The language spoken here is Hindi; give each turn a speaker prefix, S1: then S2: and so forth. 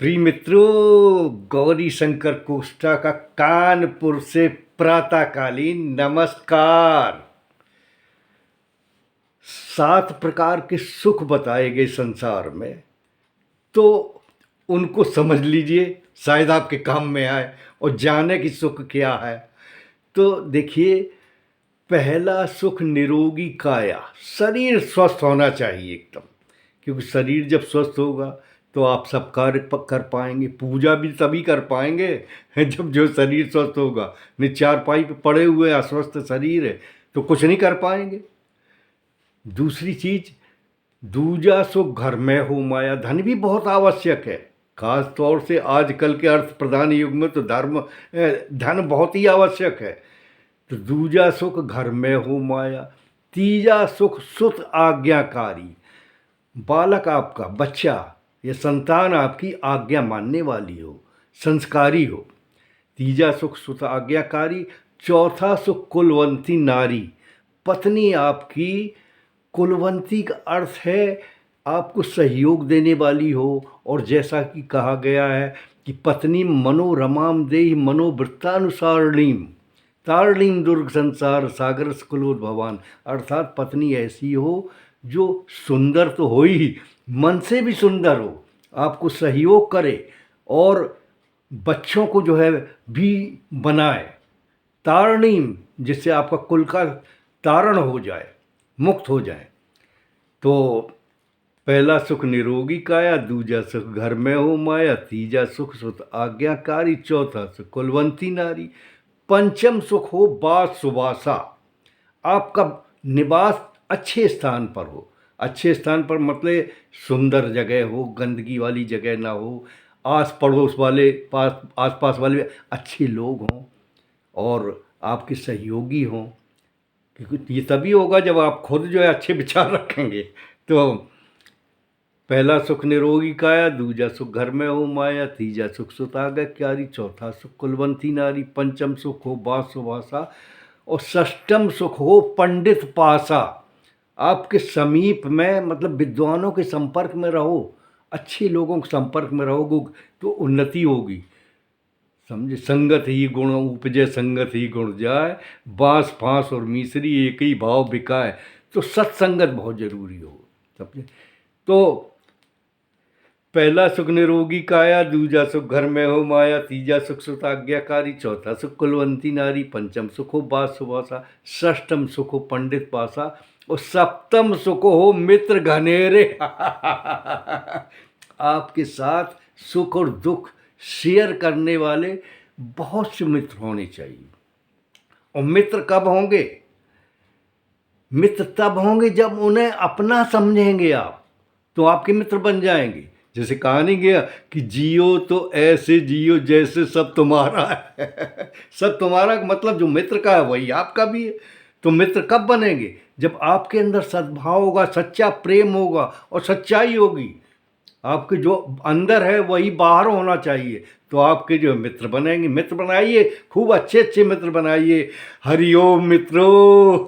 S1: प्रिय मित्रों, गौरी शंकर कोष्टा का कानपुर से प्रातःकालीन नमस्कार। 7 प्रकार के सुख बताए गए संसार में, तो उनको समझ लीजिए, शायद आपके काम में आए और जाने कि सुख क्या है। तो देखिए, पहला सुख निरोगी काया, शरीर स्वस्थ होना चाहिए एकदम, क्योंकि शरीर जब स्वस्थ होगा तो आप सब कार्य कर पाएंगे, पूजा भी तभी कर पाएंगे जब जो शरीर स्वस्थ होगा। नहीं, चारपाई पे पड़े हुए अस्वस्थ शरीर है तो कुछ नहीं कर पाएंगे। दूसरी चीज, दूजा सुख घर में हो माया। धन भी बहुत आवश्यक है, खास तौर से आजकल के अर्थ प्रधान युग में तो धन बहुत ही आवश्यक है। तो दूजा सुख घर में हो माया। तीजा सुख सुत आज्ञाकारी, बालक आपका बच्चा या संतान आपकी आज्ञा मानने वाली हो, संस्कारी हो। तीजा सुख सुत आज्ञाकारी। चौथा सुख कुलवंती नारी, पत्नी आपकी। कुलवंती का अर्थ है आपको सहयोग देने वाली हो, और जैसा कि कहा गया है कि पत्नी मनोरमाम देहि मनोवृत्तानुसारिणीम तारिणीम दुर्ग संसार सागर कुलोद्भवान। अर्थात पत्नी ऐसी हो जो सुंदर तो हो ही, मन से भी सुंदर हो, आपको सहयोग करे और बच्चों को जो है भी बनाए। तारिणीम, जिससे आपका कुल का तारण हो जाए, मुक्त हो जाए। तो पहला सुख निरोगी काया, दूजा सुख घर में हो माया, तीजा सुख सुत आज्ञाकारी, चौथा सुख कुलवंती नारी, पंचम सुख हो बास सुवासा। आपका निवास अच्छे स्थान पर हो। अच्छे स्थान पर मतलब सुंदर जगह हो, गंदगी वाली जगह ना हो, आस पड़ोस वाले आस पास वाले अच्छे लोग हों और आपके सहयोगी हों, क्योंकि ये तभी होगा जब आप खुद जो है अच्छे विचार रखेंगे। तो पहला सुख निरोगी काया, दूजा सुख घर में हो माया, तीजा सुख सुत आज्ञाकारी, चौथा सुख कुलवंती नारी, पंचम सुख हो बास सुभाषा और षष्ठम सुख हो पंडित पासा। आपके समीप में मतलब विद्वानों के संपर्क में रहो, अच्छे लोगों के संपर्क में रहोगे तो उन्नति होगी। समझे, संगत ही गुण उपजे संगत ही गुण जाए, बांस फांस और मिसरी एक ही भाव बिकाए। तो सत्संगत बहुत जरूरी हो। समझे। तो पहला सुख निरोगी काया, दूजा सुख घर में हो माया, तीजा सुख सुत आज्ञाकारी, चौथा सुख कुलवंती नारी, पंचम सुख हो बास सुभाषा, षष्ठम सुख हो पंडित पासा और सप्तम सुख हो मित्र घनेरे। आपके साथ सुख और दुख शेयर करने वाले बहुत से मित्र होने चाहिए। और मित्र कब होंगे? मित्र तब होंगे जब उन्हें अपना समझेंगे आप, तो आपके मित्र बन जाएंगे। जैसे कहा नहीं गया कि जियो तो ऐसे जियो जैसे सब तुम्हारा है। सब तुम्हारा का मतलब जो मित्र का है वही आपका भी है। तो मित्र कब बनेंगे? जब आपके अंदर सद्भाव होगा, सच्चा प्रेम होगा और सच्चाई होगी। आपके जो अंदर है वही बाहर होना चाहिए, तो आपके जो मित्र बनेंगे। मित्र बनाइए, खूब अच्छे अच्छे मित्र बनाइए। हरिओम मित्रों।